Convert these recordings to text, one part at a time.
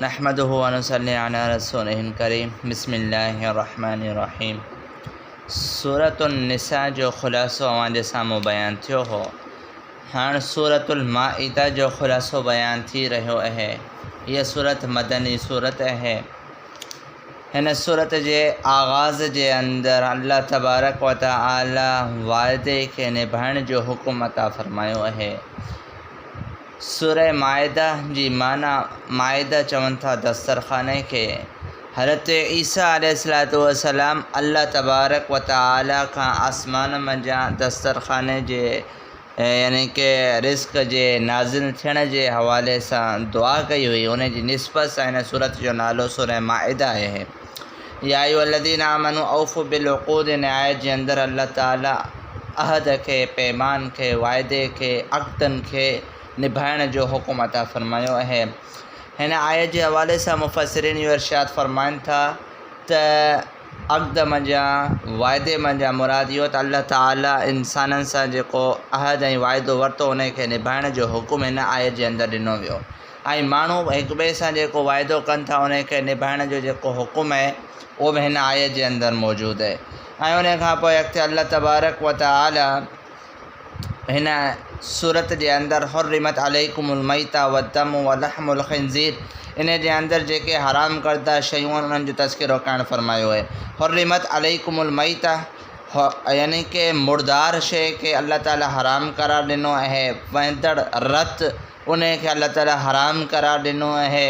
नहमदुहु व नसल्ली अला रसूलिहिल करीम। बिस्मिल्लाहिर्रहमानिर्रहीम। सूरतुन निसा जो ख़ुलासो अवांजे साम्हूं बयान थियो हो। हाणे सूरतुल माइदा जो ख़ुलासो बयान थी रहियो आहे। हीअ सूरत मदनी सूरत आहे। हिन सूरत जे आगाज़ जे अंदरि अल्लाह तबारक व तआला वाइदे खे निभाइण जो हुकुम अता फ़रमायो आहे। सूरह माइदा जी माना माइदा चवनि था दस्तरख़ाने खे। हज़रत ईसा अलैहिस्सलातु वस्सलाम अल्लाह तबारक व तआला खां आसमान मंझां दस्तरख़ाने जे यानी कि रिज़्क़ जे नाज़िल थियण जे हवाले सां दुआ कई हुई। उन जी निस्बत सां हिन सूरत जो नालो सूरह माइदा आहे। या अय्युहल्लज़ीना आमनू औफ़ू बिल-उक़ूद। इन आयत जे अंदरि अल्लाह ताला अहद खे, पैमान खे, वाइदे खे, अक़दनि खे निभाइण जो हुकुम अता फ़रमायो आहे। हिन आयत जे हवाले सां मुफ़स्सिरीन इहो इरशाद फ़रमाइनि था त अक़द मंझां वाइदे मंझां मुराद इहो त अल्लाह ताला इंसाननि सां जेको अहद ऐं वाइदो वरितो उन खे निभाइण जो हुकुम हिन आयत जे अंदरि ॾिनो वियो। ऐं माण्हू हिक ॿिए सां जेको वाइदो कनि था उन खे निभाइण जो जेको हुकुम आहे उहो बि हिन आयत जे अंदरि मौजूदु आहे। ऐं उन खां पोइ अॻिते अल्लाह तबारक व तआला हिन सूरत जे अंदरि हुर्रिमत अलैकुमुल मैता वद्दमु व लहमुल ख़िंज़ीर इन जे अंदरि जेके हराम करदा शयूं आहिनि उन्हनि जो तज़किरो करणु फ़रमायो आहे। हुर्रिमत अलैकुमुल मैता यानी कि मुर्दार शइ खे अल्लाह ताला हराम करार ॾिनो आहे। वहंदड़ रत उन खे अल्लाह ताला हराम करार ॾिनो आहे।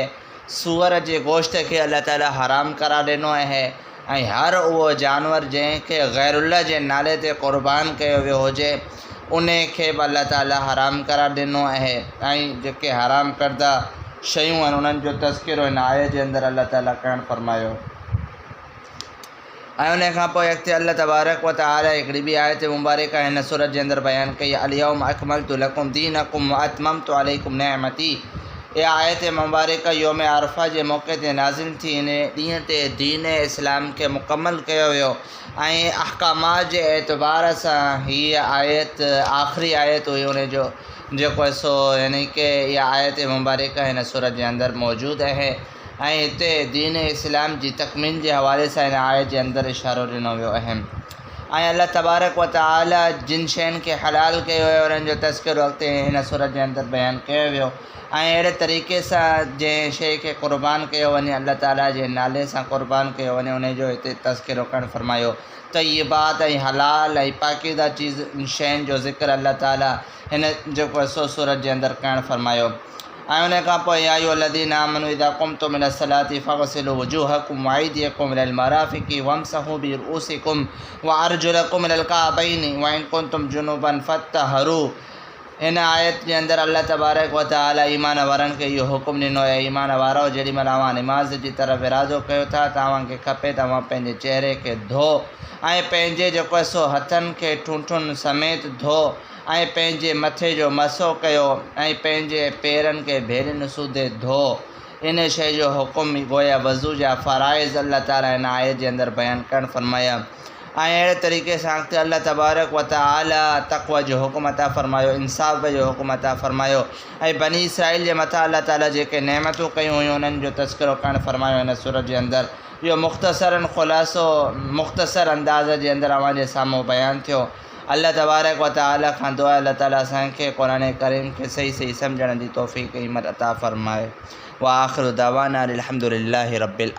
सूअर जे गोश्त खे अल्लाह ताला हराम करार ॾिनो आहे। ऐं हर उहो जानवर जंहिंखे गैरुल्लाह जे नाले ते क़ुर्बान कयो वियो हुजे उन खे बि अल्लाह ताला हराम करार ॾिनो आहे। ऐं जेके हराम करदा शयूं आहिनि उन्हनि जो तज़किरो हिन आयत जे अंदरि अल्लाह ताला करणु फ़रमायो। ऐं उन खां पोइ अॻिते अल्लाह तबारक व तआला हिकिड़ी ॿी आयत मुबारक हिन सूरत जे अंदरि बयानु कई। अल-यौम अकमलतु लकुम दीनकुम व अतममतु अलैकुम नेअमती। इहा आयत मुबारक यौम अरफ़ा जे मौक़े ते नाज़िल थी। इन ॾींहं ते दीन इस्लाम खे मुकमल कयो वियो ऐं अहकामात जे एतबार सां हीअ आयत आख़िरी आयत हुई उन जो जेको सो यानी कि इहा आयत मुबारक हिन सूरत जे अंदरि मौजूदु आहे। ऐं हिते दीन इस्लाम जी तकमील जे हवाले सां हिन आयत जे अंदरि इशारो ॾिनो वियो आहे। ऐं अल्लाह तबारक व तआला जिन शयुनि खे हलाल कयो आहे उन्हनि जो तज़किरो अॻिते हिन सूरत जे अंदरि बयानु कयो वियो। ऐं अहिड़े तरीक़े सां जंहिं शइ खे क़ुर्बान कयो वञे अल्लाह ताला जे नाले सां क़ुर्बान कयो वञे उन जो हिते तज़किरो करणु फ़रमायो। तय्यबात ऐं हलाल ऐं पाकीदा चीज़ शयुनि जो ज़िक्र अल्लाह ताला हिन जेको सो सूरत जे अंदरि करणु फ़रमायो। ऐं उन खां पोइ या अय्युहल्लज़ीना आमनू इज़ा क़ुमतुम इला सलाति फ़ग़सिलू वुजूहकुम व अयदियकुम इलल मराफ़िक़ि वम्सहू बिरुऊसिकुम व अर्जुलकुम इलल काबैनि व इन कुंतुम जुनुबन फ़त्तहरू। हिन आयत जे अंदरि अल्लाह तबारक व तआला ईमान वारनि खे इहो हुकुम ॾिनो आहे। ईमान वारो जेॾीमहिल अवां निमाज़ जी तरफ़ इरादो कयो था तव्हांखे खपे तव्हां पंहिंजे चहिरे खे धो ऐं पंहिंजे जेको सो हथनि खे ठूंठुनि समेत धो ऐं पंहिंजे मथे जो मसो कयो ऐं पंहिंजे पेरनि खे भेरियुनि सूधे धो। इन शइ जो हुकुम गोया वज़ू जा फ़राइज़ अल्लाह ताला हिन आयत जे अंदरि बयानु करणु फ़रमाया। ऐं अहिड़े तरीक़े सां अॻिते अल्लाह तबारक व तआला तक़वा जो हुकुम अता फ़रमायो, इंसाफ़ जो हुकुम अता फ़रमायो। ऐं बनी इसराइल जे मथां अल्लाह ताला जेके नेमतूं कयूं हुयूं उन्हनि जो तज़किरो करणु फ़रमायो हिन सूरत जे अंदरि। इहो मुख़्तसरन ख़ुलासो मुख़्तसर अंदाज़ जे अंदरि अवांजे साम्हूं बयानु थियो। अल्लाह तबारक व तआला खां दुआ अल्लाह ताला असांखे क़ुरान करीम खे सही सही सम्झण जी तौफ़ीक़ हिम्मत अता फ़रमाए। व आख़िरु दवाना अनिल हम्दुलिल्लाहि रब्बिल आलमीन।